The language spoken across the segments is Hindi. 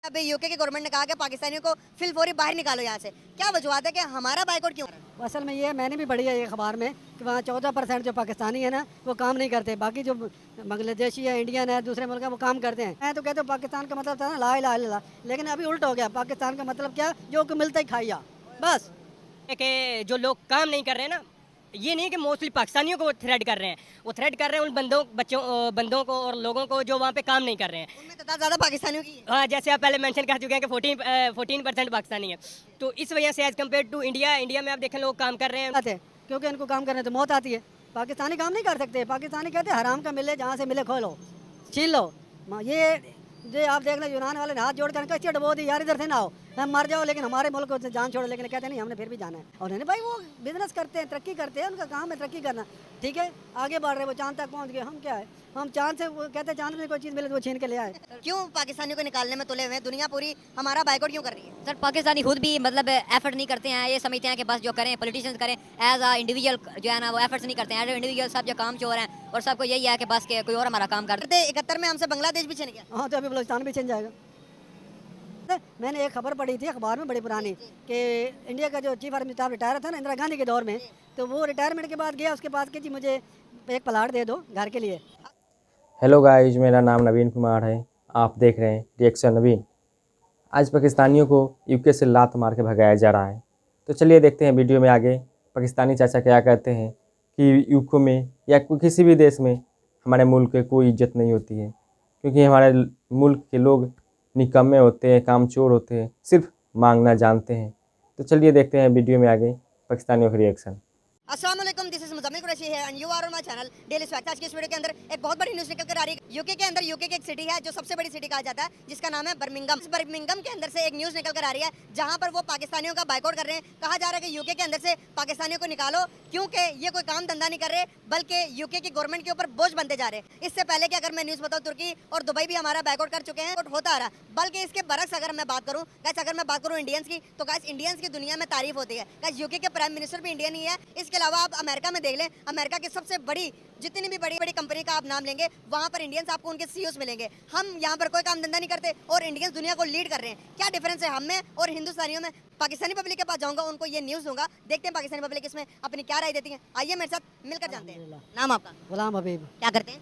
अभी यूके की गवर्नमेंट ने कहा कि पाकिस्तानियों को फिलफौरी बाहर निकालो यहाँ से, क्या वजूहत है कि हमारा बाइकआउट क्यों? असल में ये मैंने भी पढ़ी है ये अखबार में कि वहाँ 14% जो पाकिस्तानी है ना वो काम नहीं करते, बाकी जो बांग्लादेशी है, इंडियन है, दूसरे मुल्क है वो काम करते हैं। मैं तो कहते हूँ पाकिस्तान का मतलब था ना ला इलाहा इल्लल्लाह, लेकिन अभी उल्टा हो गया। पाकिस्तान का मतलब क्या, जो को मिलता ही खाइया बस। कि जो लोग काम नहीं कर रहे हैं ना, ये नहीं कि मोस्टली पाकिस्तानियों को थ्रेड कर रहे हैं, वो थ्रेड कर रहे हैं उन बंदों को और लोगों को जो वहाँ पे काम नहीं कर रहे हैं। उनमें तादाद ज़्यादा पाकिस्तानियों की है। हाँ, जैसे आप पहले मेंशन कर चुके हैं कि 14% पाकिस्तानी है, तो इस वजह से एज़ कम्पेयर टू इंडिया में आप देखें लोग काम कर रहे हैं। आते हैं, क्योंकि इनको काम करने तो मौत आती है। पाकिस्तानी काम नहीं कर सकते। पाकिस्तानी कहते हैं हराम का मिले, जहाँ से मिले खो लो, छीन लो। ये आप देख लो, यूनान वाले ने हाथ जोड़ कर कैसे डबो दी, यार इधर से ना आओ, हम मर जाओ लेकिन हमारे मुल्क को जान छोड़ो, लेकिन कहते नहीं हमने फिर भी जाना है। और उन्होंने भाई वो बिजनेस करते हैं, तरक्की करते हैं, उनका काम है तरक्की करना, ठीक है, आगे बढ़ रहे, वो चांद तक पहुँच गए। हम क्या है, हम चांद से, वो कहते हैं चांद में कोई चीज़ मिले तो वो छीन के ले आए। क्यों पाकिस्तानियों को निकालने में तुले हुए हैं? दुनिया पूरी हमारा बाइकआउट क्यों कर रही है? सर पाकिस्तानी खुद भी मतलब एफर्ट नहीं करते हैं। ये समझते हैं कि बस जो करें पॉलिटिशियंस करें, एज अ इंडिविजुअल जो है ना वो एफर्ट्स नहीं करते हैं। एज अ इंडिविजुअल सब जो काम चोर हैं और सबको यही है कि बस के कोई और हमारा काम कर दे। 71 में हमसे बांग्लादेश भी छिन गया। हाँ, तो अभी बलूचिस्तान भी छिन जाएगा। मैंने एक खबर पढ़ी थी अखबार में बड़ी पुरानी कि इंडिया का जो चीफ आर्मी स्टाफ रिटायर था ना इंदिरा गांधी के दौर में, तो वो रिटायरमेंट के बाद गया उसके पास कि जी मुझे एक प्लाट दे दो घर के लिए। हेलो गाइस, मेरा नाम नवीन कुमार है। आप देख रहे हैं रिएक्शन नवीन। आज पाकिस्तानियों को यूके से लात मार के भगाया जा रहा है, तो चलिए देखते हैं वीडियो में आगे पाकिस्तानी चाचा क्या कहते हैं कि यूके में या किसी भी देश में हमारे मुल्क की कोई इज्जत नहीं होती है, क्योंकि हमारे मुल्क के लोग निकम्मे होते हैं, कामचोर होते हैं, सिर्फ मांगना जानते हैं। तो चलिए देखते हैं वीडियो में आगे पाकिस्तानियों का रिएक्शन। अस्सलाम वालेकुम, दिस इज मुज़म्मिल कुरैशी है and you are on my channel daily swag. आज की इस वीडियो के अंदर एक बहुत बड़ी न्यूज़ निकल कर आ रही है। यूके के अंदर, यूके की एक सिटी है जो सबसे बड़ी सिटी कहा जाता है, जिसका नाम है बर्मिंघम। इस बर्मिंघम के अंदर से एक न्यूज़ निकल कर आ रही है जहां पर वो पाकिस्तानियों का बाइकआउट कर रहे हैं। कहा जा रहा है कि यूके के अंदर से पाकिस्तानियों को निकालो, क्योंकि ये कोई काम धंधा नहीं कर रहे, बल्कि यूके की गवर्नमेंट के ऊपर बोझ बनते जा रहे हैं। इससे पहले कि अगर मैं न्यूज़ बताऊँ, तुर्की और दुबई भी हमारा बाइकआउट कर चुके हैं, होता आ रहा। बल्कि इसके बरक्स अगर मैं बात करूँ गाइस, अगर मैं बात करूँ इंडियंस की, तो गाइस इंडियंस की दुनिया में तारीफ होती है। गाइस यूके के प्राइम मिनिस्टर भी इंडियन ही है। इसके अलावा आप अमेरिका में देख लें, अमेरिका की सबसे बड़ी जितनी भी बड़ी बड़ी कंपनी का आप नाम लेंगे, वहां पर इंडियंस आपको उनके सीईओस मिलेंगे। हम यहाँ पर कोई काम धंधा नहीं करते और इंडियंस दुनिया को लीड कर रहे हैं। क्या डिफरेंस है हम में और हिंदुस्तानियों में? पाकिस्तानी पब्लिक के पास जाऊंगा, उनको ये न्यूज़ दूंगा, देखते हैं पाकिस्तानी पब्लिक इसमें अपनी क्या राय देती है। आइए मेरे साथ मिलकर जानते हैं। नाम आपका? गुलाम हबीब। क्या करते हैं?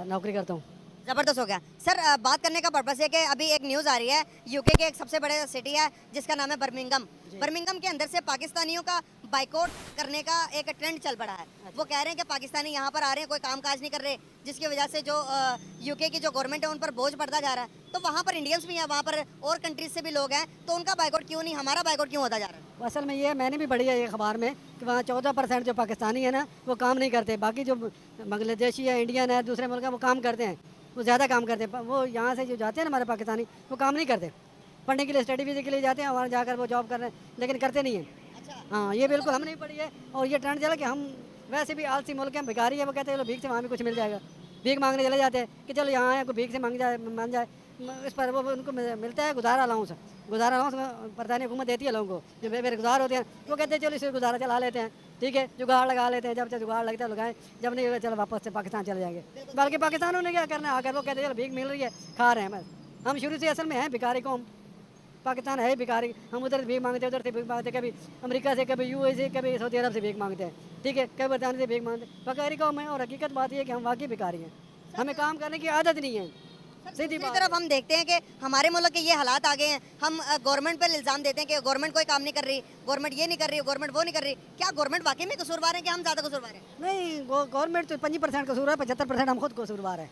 नौकरी करता हूँ। ज़बरदस्त हो गया सर। बात करने का पर्पस है कि अभी एक न्यूज़ आ रही है, यूके के एक सबसे बड़े सिटी है जिसका नाम है बर्मिंघम। बर्मिंघम के अंदर से पाकिस्तानियों का बाइकआउट करने का एक ट्रेंड चल पड़ा है। वो कह रहे हैं कि पाकिस्तानी यहाँ पर आ रहे हैं, कोई काम काज नहीं कर रहे, जिसकी वजह से जो यूके की जो गवर्नमेंट है उन पर बोझ पड़ता जा रहा है। तो वहाँ पर इंडियंस भी हैं, वहाँ पर और कंट्रीज से भी लोग हैं, तो उनका बाइकआउट क्यों नहीं, हमारा बाइकआउट क्यों होता जा रहा है? असल में ये मैंने भी पढ़ी है ये अखबार में कि वहाँ 14% जो पाकिस्तानी है ना वो काम नहीं करते, बाकी जो बांग्लादेशी है, इंडियन है, दूसरे मुल्क है वो काम करते हैं, वो ज़्यादा काम करते हैं। वो यहाँ से जो जाते हैं ना हमारे पाकिस्तानी, वो काम नहीं करते, पढ़ने के लिए, स्टडी वीज़े के लिए जाते हैं, वहाँ जाकर वो जॉब कर रहे हैं, लेकिन करते नहीं हैं। हाँ, ये बिल्कुल हम नहीं पढ़ी है। और ये ट्रेंड चला कि हम वैसे भी आलसी मुल्क हैं, भिखारी है, वो कहते हैं चलो भीख से वहाँ भी कुछ मिल जाएगा, भीख मांगने चले जाते हैं कि चलो यहाँ आए कोई भीख से मान जाए। इस पर वो उनको मिलता है गुजारा अलाउंस। गुजारा अलाउंस बरतानी हुकूमत देती है लोगों को, जो बेरोजगार होते हैं वो कहते हैं चलो इसे गुजारा चला लेते हैं, ठीक है, जुगाड़ लगा लेते हैं, जब से जुगाड़ लगता है लगाएं, जब नहीं होगा चलो वापस से पाकिस्तान चले जाएंगे। बल्कि पाकिस्तानों ने क्या करना है, आकर वो कहते हैं चलो भीख मिल रही है, खा रहे हैं बस। हम शुरू से असल में हैं भिखारी कौम, पाकिस्तान है भिखारी। हम उधर से भीख मांगते हैं, उधर से भीख मांगते, कभी अमेरिका से, कभी यूएई से, कभी सऊदी अरब से भीख मांगते हैं, ठीक है, कभी बरतानिया से भीख मांगते हैं। भिखारी कौम है और हकीकत बात यह है कि हम वाकई भिखारी हैं, हमें काम करने की आदत नहीं है। दूसरी तरफ हम देखते हैं कि हमारे मुल्क के ये हालात आ गए हैं, हम गवर्नमेंट पर इल्ज़ाम देते हैं कि गवर्नमेंट कोई काम नहीं कर रही, गवर्नमेंट ये नहीं कर रही, गवर्नमेंट वो नहीं कर रही। क्या गवर्नमेंट वाकई में कसूरवार है कि हम ज़्यादा कसूरवार हैं? नहीं, गवर्नमेंट तो 25% कसूर है, 75% हम खुद कसूरवार है।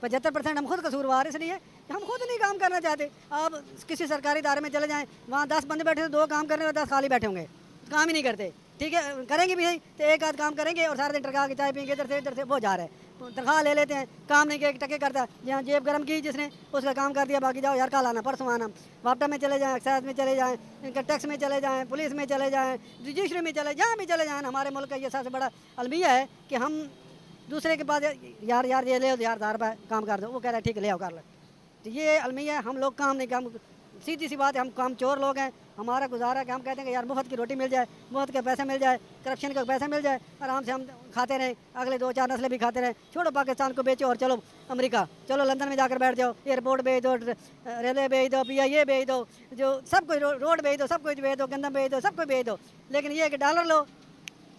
75% हम खुद कसूरवार है, इसलिए कि हम खुद नहीं काम करना चाहते। आप किसी सरकारी इदारे में चले जाएँ, वहाँ 10 बंदे बैठे तो 2 काम करने और 10 खाली बैठे होंगे, काम ही नहीं करते, ठीक है, करेंगे भी नहीं तो एक आध काम करेंगे और सारा दिन टरका के चाय पियेंगे, इधर से वो जा रहे हैं, तनख्वाह ले लेते हैं, काम नहीं किया, एक टके करता है, जहाँ जेब गर्म की जिसने उसका काम कर दिया, बाकी जाओ यार कल आना, परसों आना, वापटा में चले जाएँ, एक्साइज में चले जाएँ, इनका टैक्स में चले जाएँ, पुलिस में चले जाएँ, जुडिशरी में चले, जहाँ भी चले जाएँ। हमारे मुल्क का ये सबसे बड़ा अलमिया है कि हम दूसरे के पास यार ये ले यार 1000 रुपये काम कर दो, वो कह रहा है ठीक है ले आओ कर लो। तो ये अलमिया है, हम लोग काम नहीं, काम सीधी सी बात है, हम काम चोर लोग हैं। हमारा गुजारा कि हम कहते हैं कि यार मुफ्त की रोटी मिल जाए, मुफ्त के पैसे मिल जाए, करप्शन का पैसा मिल जाए, आराम से हम खाते रहें, अगले 2-4 नस्लें भी खाते रहें। छोड़ो पाकिस्तान को बेचो और चलो अमेरिका, चलो लंदन में जाकर बैठ जाओ, एयरपोर्ट भेज दो, रेलवे भेज दो, PIA भेज दो, जो सब कुछ रोड भेज दो, सब कुछ भेज दो, गंदम भेज दो, सब कुछ भेज दो। लेकिन ये है कि डॉलर लो,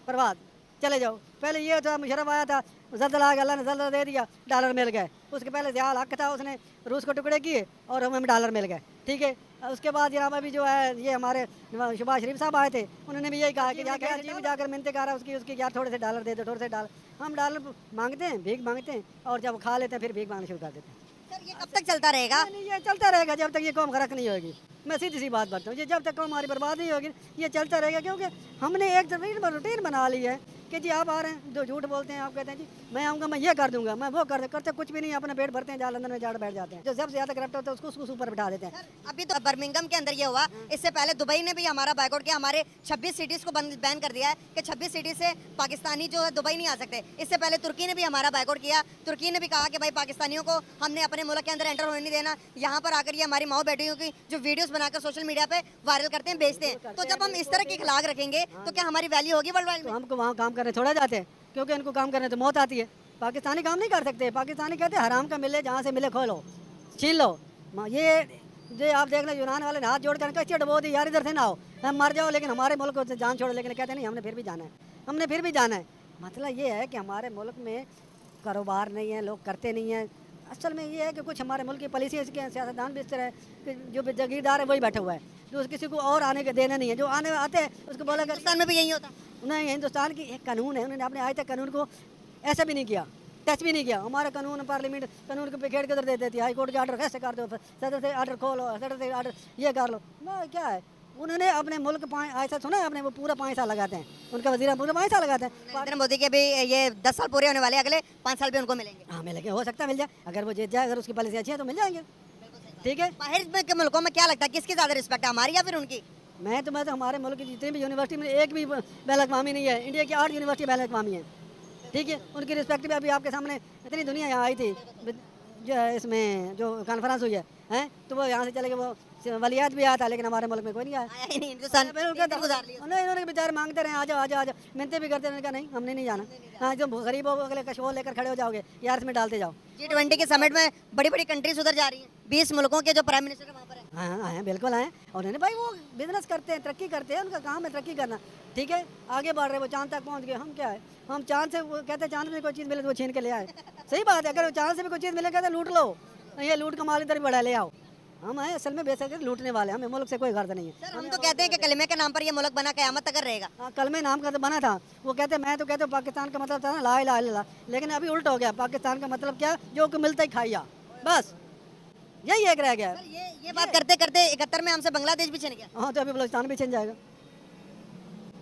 बर्बाद, चले जाओ। पहले ये था, मुशर्रफ आया था, जल्दला आ गया, अल्लाह ने जल्दला दे दिया, डॉलर मिल गए। उसके पहले ज़िया हक था, उसने रूस को टुकड़े किए और हमें डॉलर मिल गए, ठीक है। उसके बाद जनाब अभी जो है ये हमारे शहबाज शरीफ साहब आए थे, उन्होंने भी यही कहा कि जाकर जी में जाकर मिन्नतें कर रहा है उसकी यार थोड़े से डॉलर दे दो, थोड़े से डॉलर। हम डॉलर मांगते हैं, भीख मांगते हैं, और जब खा लेते हैं फिर भीख मांगना शुरू कर देते हैं। सर ये कब तक चलता रहेगा? नहीं, ये चलता रहेगा जब तक ये कौम गरक नहीं होगी। मैं सीधी सी बात बताऊँ, ये जब तक कौम हमारी बर्बाद नहीं होगी ये चलता रहेगा, क्योंकि हमने एक रूटीन बना ली है कि जी आप आ रहे हैं, जो झूठ बोलते हैं, आप कहते हैं जी मैं आऊँगा, मैं ये कर दूंगा, मैं वो कर करते कुछ भी नहीं, अपना पेट भरते हैं, जहाँ लंदन में जाकर बैठ जाते हैं। जो सबसे ज़्यादा करप्ट होता है उसको ऊपर बिठा देते हैं। सर अभी तो बर्मिंघम के अंदर ये हुआ, इससे पहले दुबई ने भी हमारा बायकॉट किया, हमारे 26 सिटीज़ को बैन कर दिया है कि 26 सिटी से पाकिस्तानी जो है दुबई नहीं आ सकते। इससे पहले तुर्की ने भी हमारा बायकॉट किया, तुर्की ने भी कहा कि भाई पाकिस्तानियों को हमने अपने मुल्क के अंदर एंटर होने नहीं देना। यहाँ पर आकर ये हमारी माओ बेटियों की जो वीडियोस बनाकर सोशल मीडिया पे वायरल करते हैं, बेचते हैं। तो जब हम इस तरह के खिलाफ रखेंगे तो क्या हमारी वैल्यू होगी वर्ल्ड वाइड तो में? हमको वहाँ काम करने थोड़ा जाते हैं, क्योंकि इनको काम करने तो मौत आती है। पाकिस्तानी काम नहीं कर सकते, पाकिस्तानी कहते हैं हराम का मिले, जहाँ से मिले खो लो, छीन लो। ये आप देख लो, यूनान वाले ने हाथ जोड़ कर कैसे डबो दी, यार इधर से ना आओ, हम मर जाओ, लेकिन हमारे मुल्क को जान छोड़ो। लेकिन कहते नहीं, हमने फिर भी जाना है, हमने फिर भी जाना है। मतलब ये है कि हमारे मुल्क में कारोबार नहीं है, लोग करते नहीं हैं। असल में ये है कि कुछ हमारे मुल्क की पॉलिसी इसके सियासतदान भी इस तरह है कि जो जागीरदार है वही बैठा हुआ है, जो किसी को और आने के देना नहीं है। जो आने आते हैं उसको बोला कि हिंदुस्तान में भी यही होता। उन्हें हिंदुस्तान की एक कानून है, उन्होंने अपने आज तक कानून को ऐसा भी नहीं किया, टच भी नहीं किया। हमारा कानून, पार्लियामेंट कानून को पेखेड़ के उधर दे देती है, हाई कोर्ट के ऑर्डर कैसे कर दो, सदर से ऑर्डर खोलो, सदर से ऑर्डर ये कर लो ना। क्या है, उन्होंने अपने मुल्क ऐसा सुना है आपने, वो पूरा 5 साल लगाते हैं, उनका वजीर पूरा 5 साल लगाते हैं। नरेंद्र मोदी के भी ये 10 साल पूरे होने वाले हैं, अगले 5 साल भी उनको मिलेंगे। हाँ मिलेंगे, हो सकता है मिल जाए, अगर वो जीत जाए, अगर उसकी पॉलिसी अच्छी है तो मिल जाएंगे, ठीक है। बाहर के मुल्कों में क्या लगता है किसकी ज़्यादा रिस्पेक्ट है, हमारी या फिर उनकी? मैं तो हमारे मुल्क की जितनी भी यूनिवर्सिटी में एक भी बैन अक़वामी नहीं है। इंडिया की 8 यूनिवर्सिटी बैन अक़वामी है, ठीक है। उनकी रिस्पेक्ट भी अभी आपके सामने इतनी दुनिया यहाँ आई थी, जो इसमें जो कॉन्फ्रेंस हुई है, हैं तो वो यहाँ से चले गए, वो वलियात भी आया था, लेकिन हमारे मुल्क में कोई नहीं आया। हिंदुस्तान नहीं, उन्होंने बेचारे मांगते रहे, आ जाओ आ जाओ आ जाओ, मिलते भी करते रहे, कहा नहीं हमने नहीं जाना। हाँ, जो गरीब हो अगले कशोर लेकर खड़े हो जाओगे, यार इसमें डालते जाओ। G20 के समिट में बड़ी बड़ी कंट्रीज उधर जा रही हैं, 20 मुल्कों के जो प्राइम मिनिस्टर वहाँ पर है। हाँ आए, बिल्कुल आए। और उन्होंने भाई वो बिजनेस करते हैं, तरक्की करते हैं, उनका काम है तरक्की करना, ठीक है। आगे बढ़ रहे, वो चांद तक पहुँच गए, हम क्या है, हम चांद से, वो कहते हैं चांद में कोई चीज़ मिले तो वो छीन के ले आए। सही बात है, अगर चांद से भी कोई चीज़ मिले कहते लूट लो, ये लूट का माल इधर भी बढ़ा ले आओ। हम हैं असल में बेशक लूटने वाले, हमें मुल्क से कोई गर्द नहीं है। सर हम तो कहते हैं कि कलमे के नाम पर ये मुल्क बना क़यामत तक रहेगा। हाँ, कलमे नाम का तो बना था, वो कहते मैं तो कहते पाकिस्तान का मतलब था ना ला इलाहा इल्लल्लाह, लेकिन अभी उल्टा हो गया। पाकिस्तान का मतलब क्या, जो को मिलता ही खाइया, बस यही एक रह गया। सर ये बात करते करते 71 में हमसे बांग्लादेश भी छिन गया। हाँ, तो अभी बलूचिस्तान भी छिन जाएगा।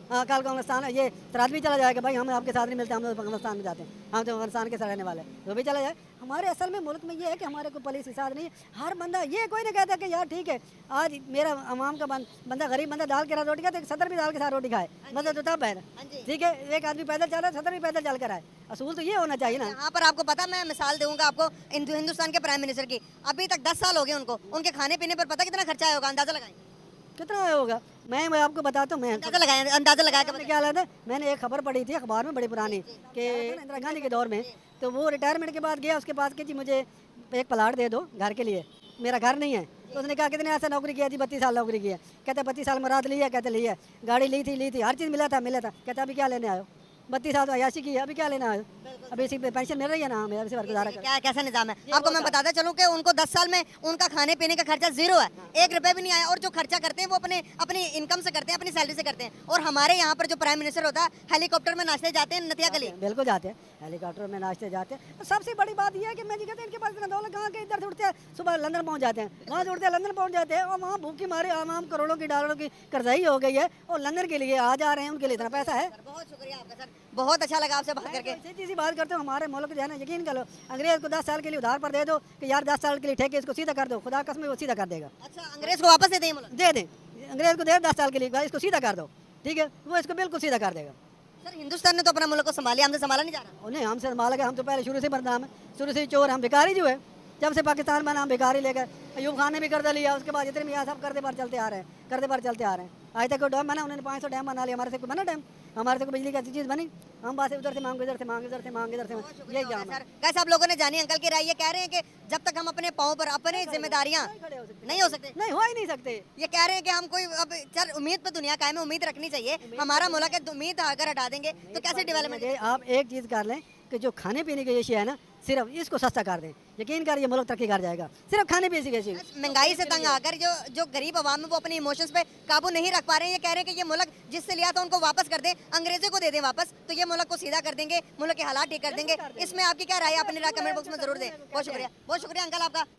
हाँ, कल अफगानिस्तान ये तराज भी चला जाएगा, भाई हम आपके साथ नहीं मिलते, हम तो अफगानिस्तान में जाते हैं, हम तो अफगानिस्तान के रहने वाले हैं, वो भी चला जाए। हमारे असल में मुल्क में ये है कि हमारे को पॉलिसी साथ नहीं है। हर बंदा ये कोई नहीं कहता कि यार ठीक है, आज मेरा अवाम का बंदा गरीब बंदा दाल के साथ रोटी खाए तो सदर भी दाल के साथ रोटी खाए, मतलब तो तब है ना, ठीक है। एक आदमी पैदल चल रहा है, सदर भी पैदल चल कर आए, असूल तो ये होना चाहिए ना। यहाँ पर आपको पता, मैं मिसाल दूंगा आपको हिंदुस्तान के प्राइम मिनिस्टर की, अभी तक 10 साल हो गए उनको, उनके खाने पीने पर पता कितना खर्चा होगा, अंदाजा लगाएं कितना होगा। मैं आपको बताता हूँ, मैं अंदाजा लगा के क्या हालत है। मैंने एक खबर पढ़ी थी अखबार में बड़ी पुरानी कि इंदिरा गांधी के दौर में, तो वो रिटायरमेंट के बाद गया, उसके पास कि जी मुझे एक प्लाट दे दो घर के लिए, मेरा घर नहीं है। तो उसने कहा कितने ऐसा नौकरी किया थी, 32 साल नौकरी किया। कहते 32 साल मुराद ली है, कहते ली है, गाड़ी ली थी, हर चीज़ मिला था। कहते अभी क्या लेने आयो, 32 साल तो अयाशी की है, अभी क्या लेना आयो, अभी इसी पेंशन मिल रही है ना, मेरा इसी पर गुजारा कर। क्या कैसा निजाम है आपको मैं बताता चलूँ कि उनको 10 साल में उनका खाने पीने का खर्चा 0 है, 1 रुपये भी नहीं आया। और जो खर्चा करते हैं वो अपनी इनकम से करते हैं, अपनी सैलरी से करते हैं। और हमारे यहाँ पर जो प्राइम मिनिस्टर होता है, हेलीकॉप्टर में नाचते जाते हैं नतिया गली। बिल्कुल जाते हैं, हेलीकॉप्टर में नाचते जाते हैं। सबसे बड़ी बात यह है कि मैं जी कहते हैं इनके पास इतना दौलत कहाँ के, इधर से उठते हैं सुबह लंदन पहुँच जाते हैं, वहाँ से उठते हैं लंदन पहुँच जाते हैं, और वहाँ भूखी मारे आम करोड़ों की डॉलरों की कर्जाई हो गई है, और लंदन के लिए आ जा रहे हैं, उनके लिए इतना पैसा है। बहुत शुक्रिया आपका सर, बहुत अच्छा लगा आपसे बात करके। सीधी सी बात करते हो, हमारे मुल्क जो है ना, यकीन करो, अंग्रेज को 10 साल के लिए उधार पर दे दो कि यार 10 साल के लिए ठेके इसको सीधा कर दो, खुदा कसम वो सीधा कर देगा। अच्छा, अंग्रेज को वापस दे दें, दे दें, अंग्रेज को दे 10 साल के लिए, इसको सीधा कर दो, ठीक है, वो इसको बिल्कुल सीधा कर देगा। सर हिंदुस्तान ने तो अपना मुल्क को संभालिया, हमसे संभाला नहीं जा रहा। नहीं, हमसे संभाला गया, हम तो पहले शुरू से बदनाम है, शुरू से चोर, हम भिखारी जो है, जब से पाकिस्तान बना हम भिखारी लेकर अयूब खान ने भी कर्जा लिया, उसके बाद जितने भी यहाँ सब कर्जे पर चलते आ रहे हैं, कर्जे पर चलते आ रहे हैं। आज तक कोई डैम बना, उन्होंने 500 डैम बना लिया, हमारे से कोई बना डैम? हमारे से कोई बिजली की ऐसी चीज़ बनी? हम बात उधर से मांग, इधर से मांग, इधर से मांग, इधर से मांग, यही जाम है। सर कैसे आप लोगों ने जानी अंकल की राय, ये कह रहे हैं कि जब तक हम अपने पाँव पर अपने जिम्मेदारियां नहीं हो सकते, नहीं हो ही नहीं सकते। ये कह रहे हैं कि हम कोई अब सर उम्मीद पे दुनिया कायम है, उम्मीद रखनी चाहिए। हमारा मुल्क है, उम्मीद अगर हटा देंगे तो कैसे डेवलपमेंट? आप एक चीज़ कर लें कि जो खाने पीने की चीज़ है ना, सिर्फ इसको सस्ता कर दें, यकीन कर ये मुल्क तरक्की कर जाएगा। सिर्फ खाने पीने की चीज़, महंगाई से तंग आकर जो गरीब आवाम है वो अपने इमोशंस पे काबू नहीं रख पा रहे हैं। ये कह रहे हैं कि ये मुल्क जिससे लिया था उनको वापस कर दें, अंग्रेजों को दे दें वापस, तो ये मुल्क को सीधा कर देंगे, मुल्क के हालात ठीक कर देंगे। इसमें आपकी क्या राय है? अपनी राय कमेंट बॉक्स में जरूर दें। बहुत शुक्रिया अंकल आपका।